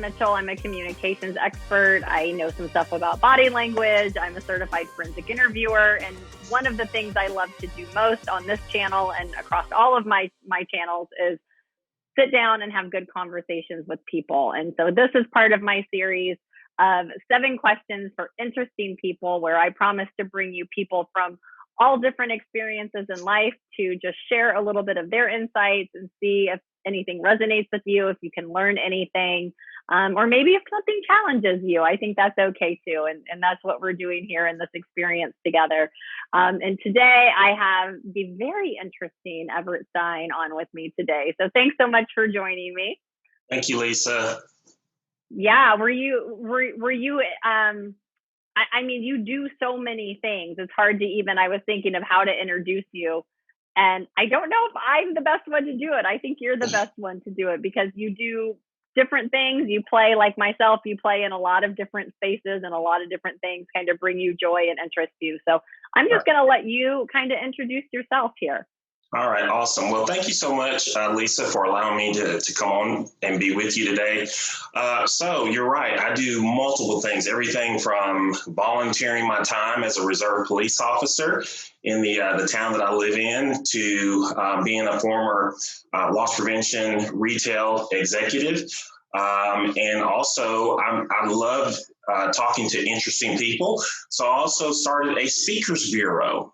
Mitchell. I'm a communications expert. I know some stuff about body language. I'm a certified forensic interviewer. And one of the things I love to do most on this channel and across all of my channels is sit down and have good conversations with people. And so this is part of my series of 7 questions for interesting people, where I promise to bring you people from all different experiences in life to just share a little bit of their insights and see if anything resonates with you, if you can learn anything, or maybe if something challenges you. I think that's okay too. And that's what we're doing here in this experience together. And today I have the very interesting Everett Stein on with me today. So thanks so much for joining me. Thank you, Lisa. Yeah, were you I mean, you do so many things. It's hard to even, I was thinking of how to introduce you. And I don't know if I'm the best one to do it. I think you're the best one to do it because you do different things. You play, like myself, you play in a lot of different spaces, and a lot of different things kind of bring you joy and interest you. So I'm just going to let you kind of introduce yourself here. All right, awesome. Well, thank you so much, Lisa, for allowing me to come on and be with you today. So you're right. I do multiple things, everything from volunteering my time as a reserve police officer in the town that I live in to being a former loss prevention retail executive. And also, I love talking to interesting people. So I also started a speakers bureau.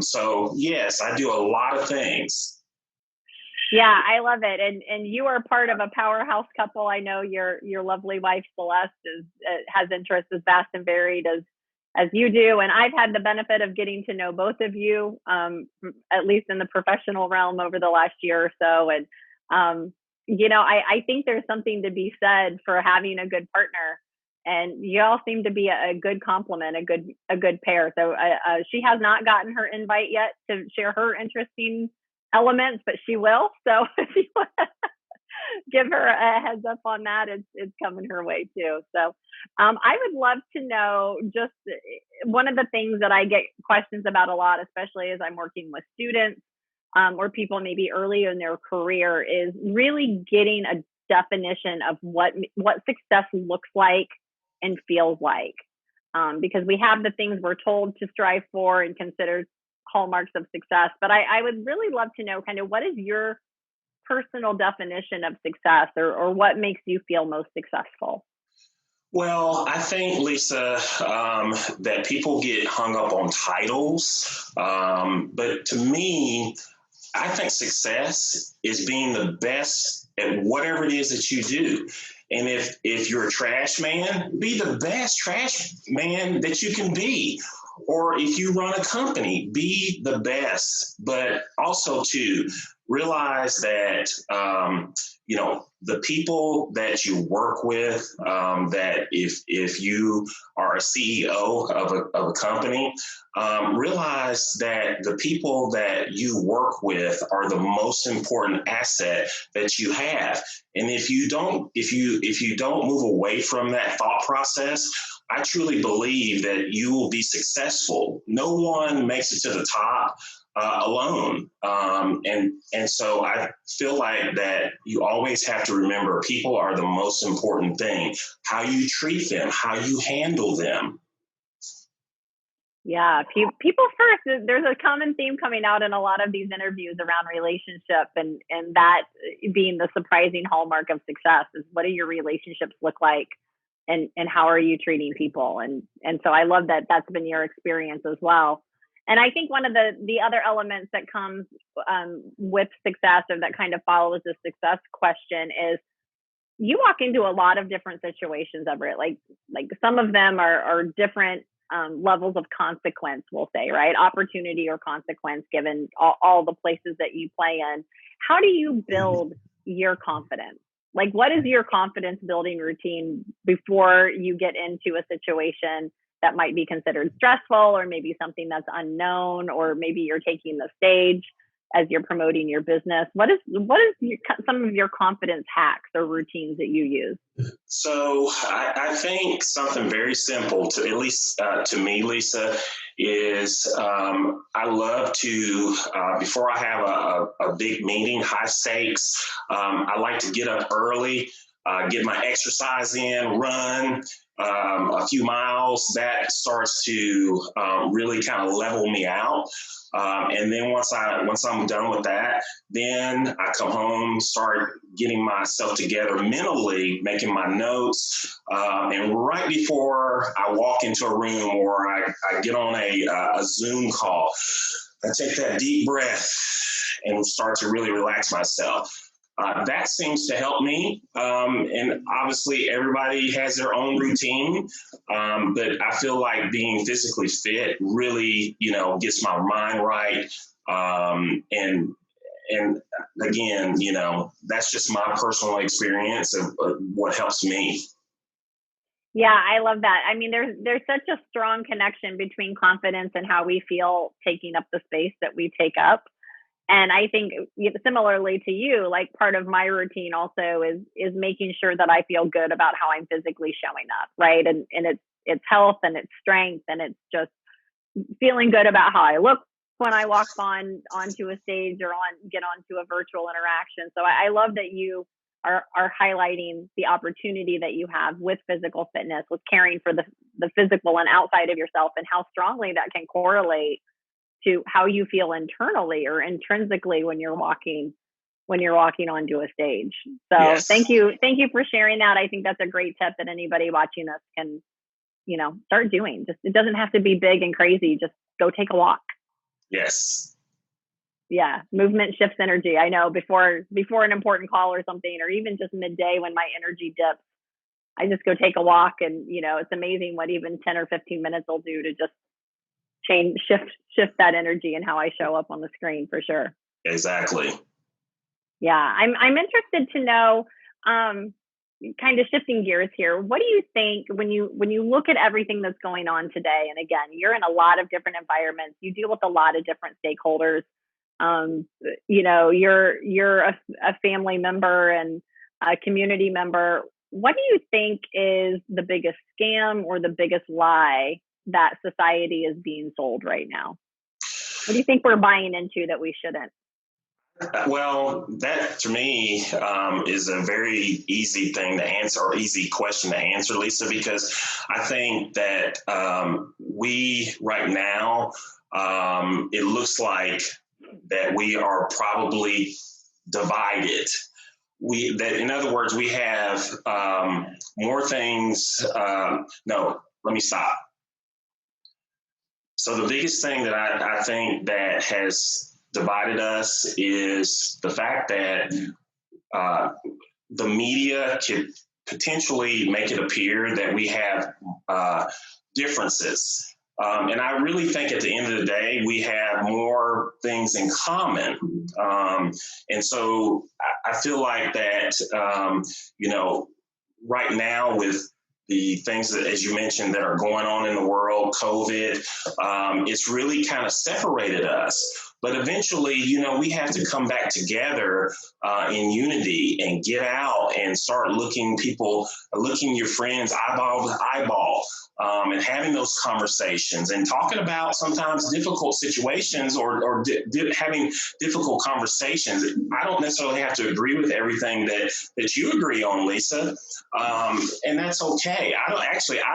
So yes, I do a lot of things. Yeah, I love it. And you are part of a powerhouse couple. I know your lovely wife, Celeste, has interests as vast and varied as you do. And I've had the benefit of getting to know both of you, at least in the professional realm over the last year or so. And, I think there's something to be said for having a good partner. And you all seem to be a good complement, a good pair. So she has not gotten her invite yet to share her interesting elements, but she will. So if you want to give her a heads up on that, it's coming her way too. So I would love to know, just one of the things that I get questions about a lot, especially as I'm working with students or people maybe early in their career, is really getting a definition of what success looks like and feels like, because we have the things we're told to strive for and consider hallmarks of success. But I would really love to know kind of what is your personal definition of success, or what makes you feel most successful? Well, I think, Lisa, that people get hung up on titles. But to me, I think success is being the best at whatever it is that you do. And if you're a trash man, be the best trash man that you can be. Or if you run a company, be the best. But also to realize that, the people that you work with, that if you are a CEO of a company, realize that the people that you work with are the most important asset that you have. And if you don't move away from that thought process, I truly believe that you will be successful. No one makes it to the top alone. And so I feel like that you always have to remember people are the most important thing. How you treat them, how you handle them. Yeah, people first. There's a common theme coming out in a lot of these interviews around relationship, and that being the surprising hallmark of success is, what do your relationships look like, and how are you treating people? And so I love that that's been your experience as well. And I think one of the other elements that comes with success, or that kind of follows the success question, is you walk into a lot of different situations, Everett. Like some of them are different levels of consequence, we'll say, right? Opportunity or consequence, given all the places that you play in. How do you build your confidence? Like, what is your confidence building routine before you get into a situation that might be considered stressful, or maybe something that's unknown, or maybe you're taking the stage as you're promoting your business? What is some of your confidence hacks or routines that you use? So I think something very simple, to at least to me, Lisa, is I love to, before I have a big meeting, high stakes, I like to get up early, get my exercise in, run a few miles. That starts to really kind of level me out. And then once I'm done with that, then I come home, start getting myself together mentally, making my notes. And right before I walk into a room or I get on a Zoom call, I take that deep breath and start to really relax myself. That seems to help me. And obviously, everybody has their own routine. But I feel like being physically fit really, gets my mind right. And again, that's just my personal experience of what helps me. Yeah, I love that. I mean, there's such a strong connection between confidence and how we feel taking up the space that we take up. And I think similarly to you, like part of my routine also is making sure that I feel good about how I'm physically showing up, right? And it's health and it's strength and it's just feeling good about how I look when I walk onto a stage or get onto a virtual interaction. So I love that you are highlighting the opportunity that you have with physical fitness, with caring for the physical and outside of yourself, and how strongly that can correlate to how you feel internally or intrinsically when you're walking onto a stage. So yes. Thank you for sharing that. I think that's a great tip that anybody watching this can, start doing. Just, it doesn't have to be big and crazy. Just go take a walk. Yes. Yeah. Movement shifts energy. I know before an important call or something, or even just midday when my energy dips, I just go take a walk, and, it's amazing what even 10 or 15 minutes will do to just shift that energy and how I show up on the screen, for sure. Exactly. Yeah. I'm interested to know, kind of shifting gears here. What do you think when you look at everything that's going on today? And again, you're in a lot of different environments. You deal with a lot of different stakeholders. You're a family member and a community member. What do you think is the biggest scam or the biggest lie that society is being sold right now? What do you think we're buying into that we shouldn't? Well, that to me is a very easy thing to answer, or easy question to answer, Lisa, because I think that we right now, it looks like that we are probably divided. In other words, we have more things. No, let me stop. So the biggest thing that I think that has divided us is the fact that the media could potentially make it appear that we have differences. And I really think at the end of the day, we have more things in common. And so I feel like that, right now with the things that, as you mentioned, that are going on in the world, COVID, it's really kind of separated us. But eventually, we have to come back together in unity and get out and start looking your friends eyeball to eyeball, and having those conversations and talking about sometimes difficult situations or having difficult conversations. I don't necessarily have to agree with everything that you agree on, Lisa, and that's okay. I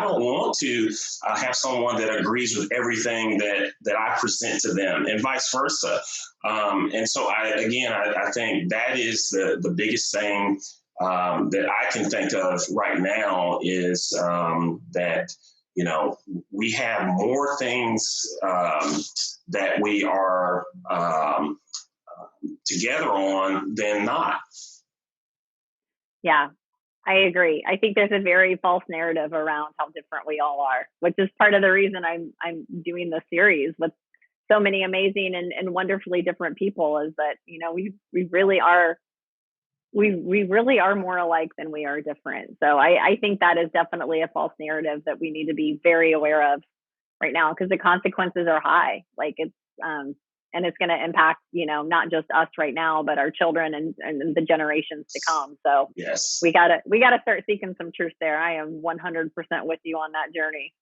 don't want to have someone that agrees with everything that I present to them, and vice versa. And so I think that is the biggest thing that I can think of right now is that, we have more things that we are together on than not. Yeah, I agree. I think there's a very false narrative around how different we all are, which is part of the reason I'm doing this series with so many amazing and wonderfully different people, is that, we really are more alike than we are different. So I think that is definitely a false narrative that we need to be very aware of right now, because the consequences are high. Like and it's going to impact, not just us right now, but our children and the generations to come. So yes, we gotta start seeking some truth there. I am 100% with you on that journey.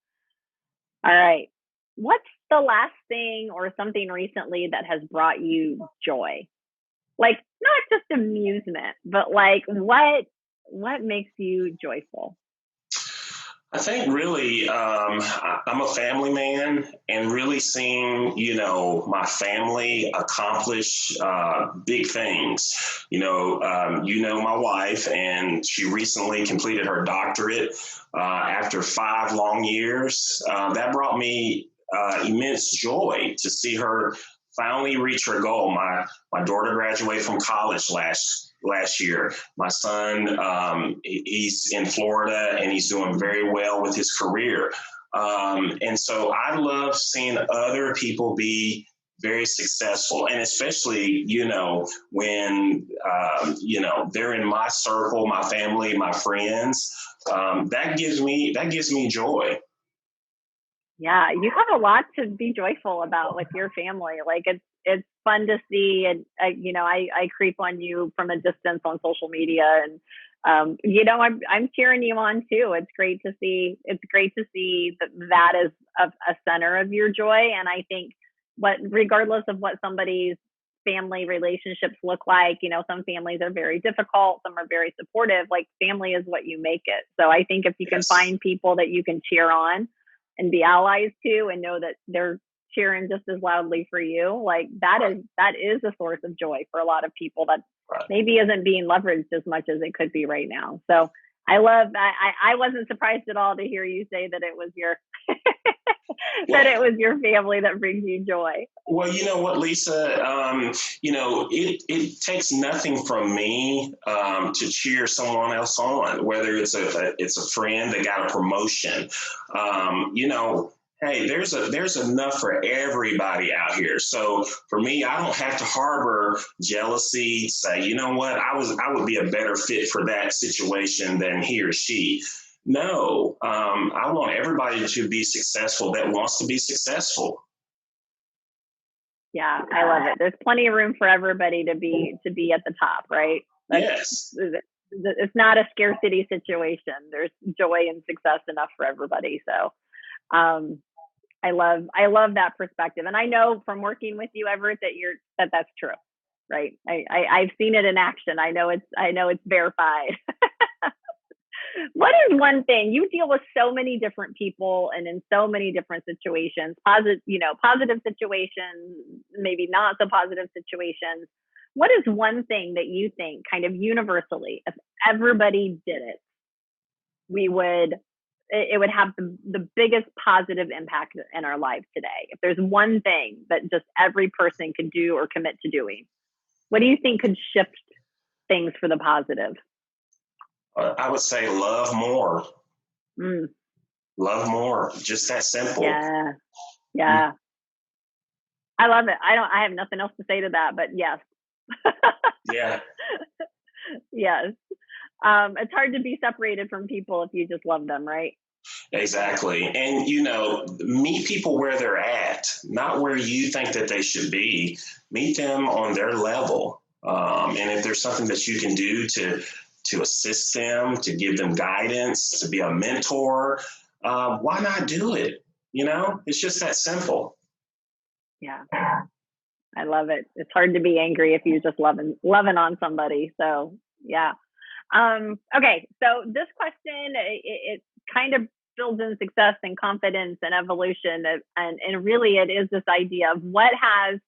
All right. What's the last thing or something recently that has brought you joy? Like, not just amusement, but like what what makes you joyful? I think really, I'm a family man, and really seeing, my family accomplish big things. My wife, and she recently completed her doctorate after 5 long years. That brought me immense joy to see her finally reach her goal. My daughter graduated from college last year. My son, he's in Florida, and he's doing very well with his career. And so I love seeing other people be very successful, and especially, when, they're in my circle, my family, my friends. That gives me joy. Yeah, you have a lot to be joyful about with your family. Like it's fun to see, and I creep on you from a distance on social media, and I'm cheering you on too. It's great to see. It's great to see that is a center of your joy, and I think regardless of what somebody's family relationships look like, some families are very difficult, some are very supportive. Like family is what you make it. So I think if you can Yes. find people that you can cheer on and be allies to, and know that they're cheering just as loudly for you, like that is a source of joy for a lot of people that Right. maybe isn't being leveraged as much as it could be right now. So I wasn't surprised at all to hear you say that it was your that it was your family that brings you joy. Well, you know what, Lisa? It takes nothing from me to cheer someone else on, whether it's a friend that got a promotion. Hey, there's enough for everybody out here. So for me, I don't have to harbor jealousy. Say, you know what, I would be a better fit for that situation than he or she. No, I want everybody to be successful that wants to be successful. Yeah, I love it. There's plenty of room for everybody to be at the top, right? Yes. It's not a scarcity situation. There's joy and success enough for everybody. So um, I love that perspective, and I know from working with you, Everett, that's true, right? I've seen it in action. I know it's verified. What is one thing you deal with so many different people and in so many different situations, positive situations, maybe not so positive situations. What is one thing that you think kind of universally, if everybody did it, it would have the biggest positive impact in our lives today? If there's one thing that just every person could do or commit to doing, what do you think could shift things for the positive? I would say love more. Mm, Love more. Just that simple. yeah. Yeah. I love it. I have nothing else to say to that, but yes. Yeah. Yes. It's hard to be separated from people if you just love them, right? Exactly. And, meet people where they're at, not where you think that they should be. Meet them on their level. And if there's something that you can do to assist them, to give them guidance, to be a mentor, why not do it? It's just that simple. Yeah. I love it. It's hard to be angry if you're just loving on somebody. So yeah. Okay. So this question, it kind of builds in success and confidence and evolution. And really it is this idea of what is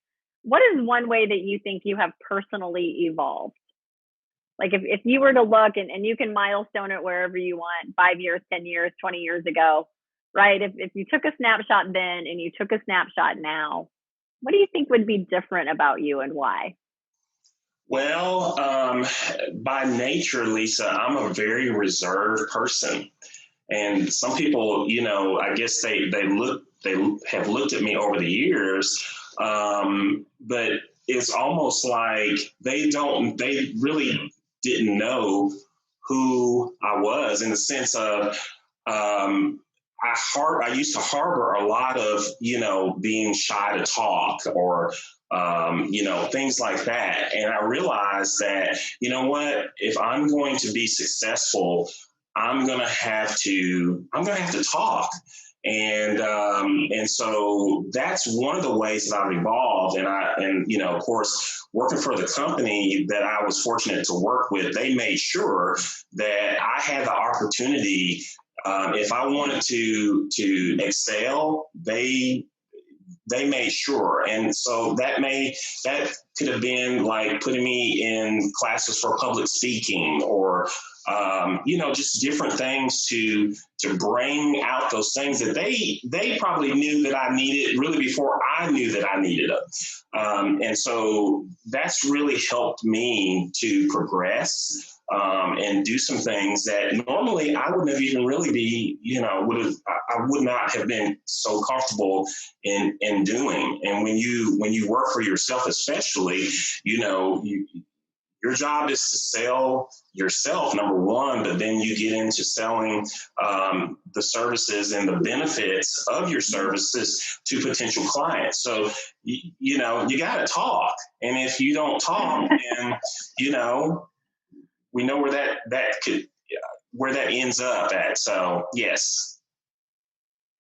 one way that you think you have personally evolved? Like if you were to look and you can milestone it wherever you want, 5 years, 10 years, 20 years ago, right? If you took a snapshot then and you took a snapshot now, what do you think would be different about you and why? Well, by nature, Lisa, I'm a very reserved person. And some people, I guess they have looked at me over the years, but it's almost like they really didn't know who I was, in the sense of, I used to harbor a lot of, being shy to talk, or, things like that. And I realized that, you know what, if I'm going to be successful, I'm going to have to talk. And so that's one of the ways that I've evolved. And of course, working for the company that I was fortunate to work with, they made sure that I had the opportunity. If I wanted to excel, they made sure. And so that could have been like putting me in classes for public speaking, or just different things to bring out those things that they probably knew that I needed really before I knew that I needed them. And so that's really helped me to progress. And do some things that normally I wouldn't have even really I would not have been so comfortable in doing. And when you work for yourself, especially, your job is to sell yourself, number one, but then you get into selling the services and the benefits of your services to potential clients. So, you got to talk. And if you don't talk, then, we know where that ends up at. So yes.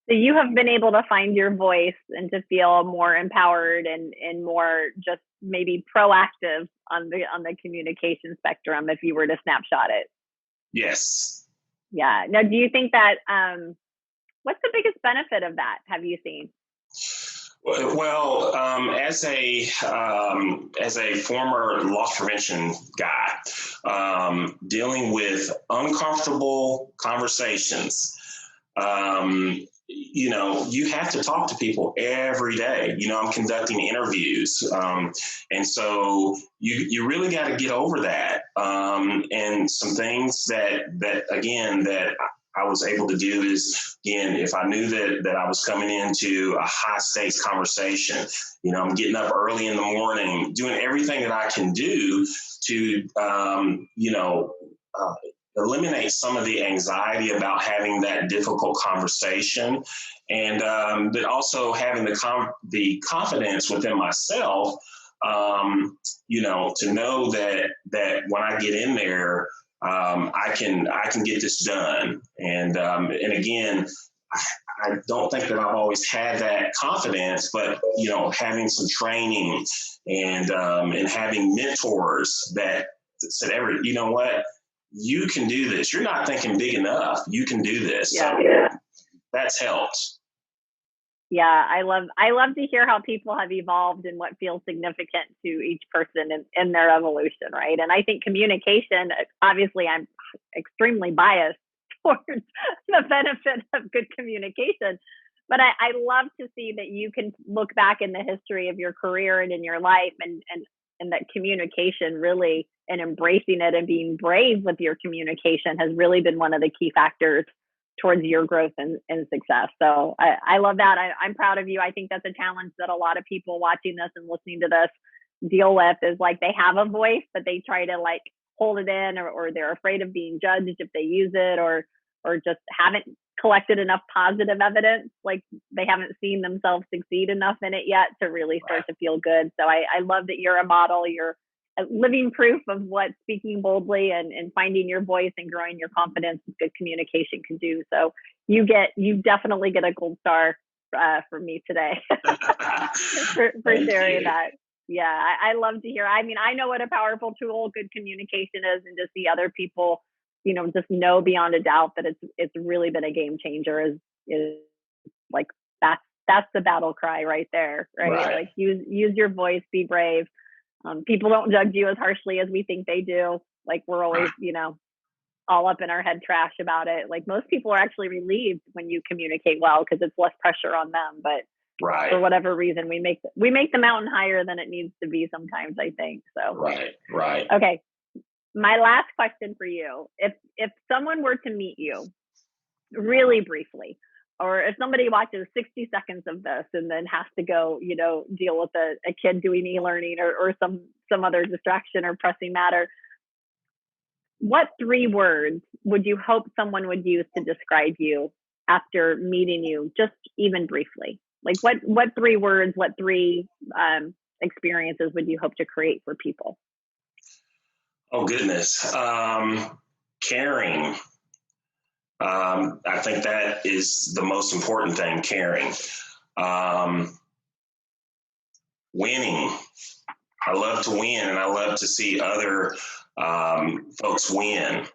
So you have been able to find your voice and to feel more empowered and more just maybe proactive on the communication spectrum if you were to snapshot it. Yes. Yeah. Now, do you think that what's the biggest benefit of that have you seen? Well, as a former loss prevention guy, dealing with uncomfortable conversations, you have to talk to people every day. I'm conducting interviews, and so you really got to get over that. And some things that I was able to do is, again, if I knew that I was coming into a high stakes conversation, I'm getting up early in the morning, doing everything that I can do to, eliminate some of the anxiety about having that difficult conversation, and but also having the confidence within myself, to know that when I get in there, I can get this done. And again, I don't think that I've always had that confidence, but having some training and having mentors that said, Everett, you know what, you can do this. You're not thinking big enough. You can do this. Yeah. So that's helped. Yeah, I love to hear how people have evolved and what feels significant to each person in their evolution, right? And I think communication, obviously I'm extremely biased towards the benefit of good communication, but I love to see that you can look back in the history of your career and in your life and that communication really, and embracing it and being brave with your communication has really been one of the key factors towards your growth and success. So I love that. I'm proud of you. I think that's a challenge that a lot of people watching this and listening to this deal with, is like they have a voice, but they try to like hold it in, or they're afraid of being judged if they use it, or just haven't collected enough positive evidence. Like they haven't seen themselves succeed enough in it yet to really start to feel good. So I love that you're a model. You're a living proof of what speaking boldly and finding your voice and growing your confidence with good communication can do. So you definitely get a gold star from me today for sharing that. Yeah, I love to hear. I mean, I know what a powerful tool good communication is, and to see other people, just know beyond a doubt that it's really been a game changer is like that's the battle cry right there, right? Like use your voice, be brave. People don't judge you as harshly as we think they do. Like we're always, all up in our head trash about it. Like most people are actually relieved when you communicate well because it's less pressure on them. But for whatever reason, we make the mountain higher than it needs to be sometimes, I think. So right. Okay. My last question for you: if someone were to meet you really briefly, or if somebody watches 60 seconds of this and then has to go, deal with a kid doing e-learning or some other distraction or pressing matter, what 3 words would you hope someone would use to describe you after meeting you, just even briefly? Like what 3 words, what 3 experiences would you hope to create for people? Oh, goodness. Caring, I think that is the most important thing, caring. Winning. I love to win, and I love to see other folks win.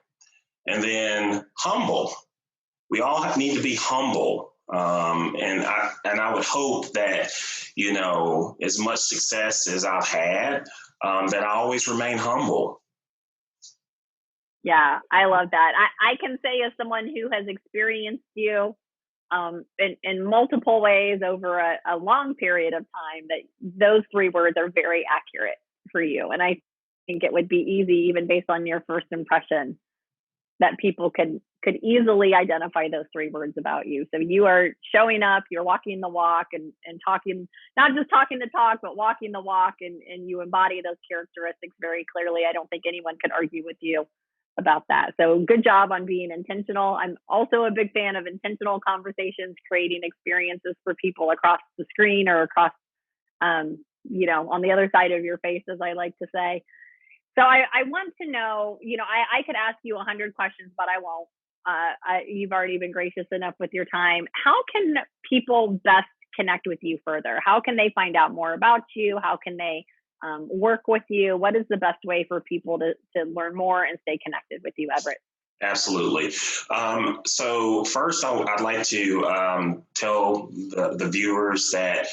And then humble. We all need to be humble. And I would hope that, as much success as I've had, that I always remain humble. Yeah, I love that. I can say, as someone who has experienced you in multiple ways over a long period of time, that those 3 words are very accurate for you. And I think it would be easy, even based on your first impression, that people could easily identify those 3 words about you. So you are showing up, you're walking the walk, and talking, not just talking the talk, but walking the walk, and you embody those characteristics very clearly. I don't think anyone could argue with you about that. So good job on being intentional. I'm also a big fan of intentional conversations, creating experiences for people across the screen, or across, on the other side of your face, as I like to say. So I want to know, I could ask you 100 questions, but I won't. You've already been gracious enough with your time. How can people best connect with you further? How can they find out more about you? How can they work with you? What is the best way for people to learn more and stay connected with you, Everett? Absolutely. So first, I'd like to tell the viewers that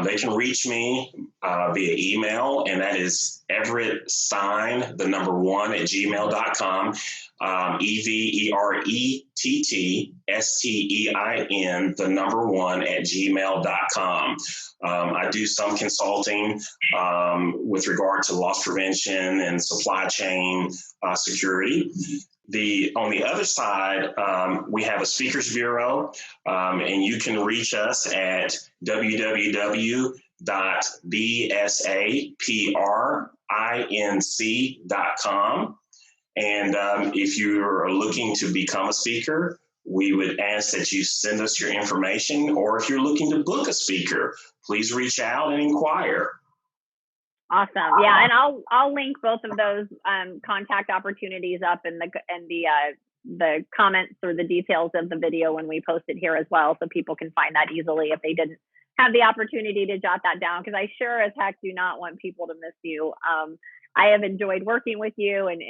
they can reach me via email, and that is Everett Stein, the number 1 at gmail.com. EverettStein, the number 1 at gmail.com. I do some consulting with regard to loss prevention and supply chain security. On the other side, we have a speakers bureau, and you can reach us at www.bsaprinc.com. And if you're looking to become a speaker, we would ask that you send us your information, or if you're looking to book a speaker, please reach out and inquire. Awesome. Yeah, and I'll link both of those contact opportunities up in the comments, or the details of the video when we post it here as well, so people can find that easily if they didn't have the opportunity to jot that down, because I sure as heck do not want people to miss you. I have enjoyed working with you and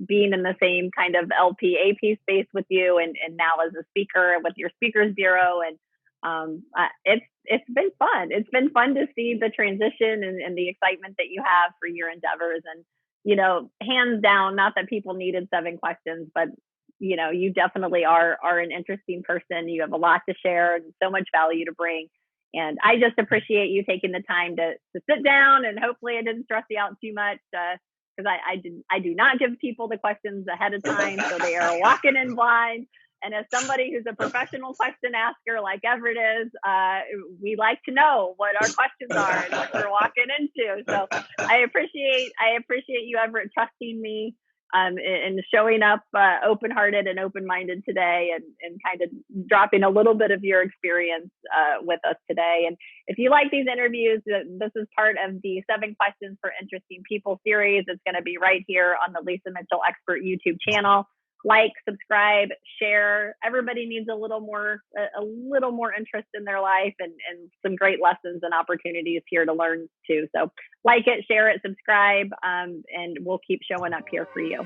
being in the same kind of LP AP space with you, and now as a speaker with your speakers bureau, and it's been fun. It's been fun to see the transition and the excitement that you have for your endeavors. And, hands down, not that people needed 7 questions, but, you definitely are an interesting person. You have a lot to share and so much value to bring. And I just appreciate you taking the time to sit down, and hopefully I didn't stress you out too much, because I do not give people the questions ahead of time, so they are walking in blind. And as somebody who's a professional question asker like Everett is, we like to know what our questions are and what we're walking into. So I appreciate you, Everett, trusting me and showing up open-hearted and open-minded today, and kind of dropping a little bit of your experience with us today. And if you like these interviews, this is part of the 7 Questions for Interesting People series. It's going to be right here on the Lisa Mitchell Expert YouTube channel. Like, subscribe, share. Everybody needs a little more interest in their life, and some great lessons and opportunities here to learn too. So like it, share it, subscribe, and we'll keep showing up here for you.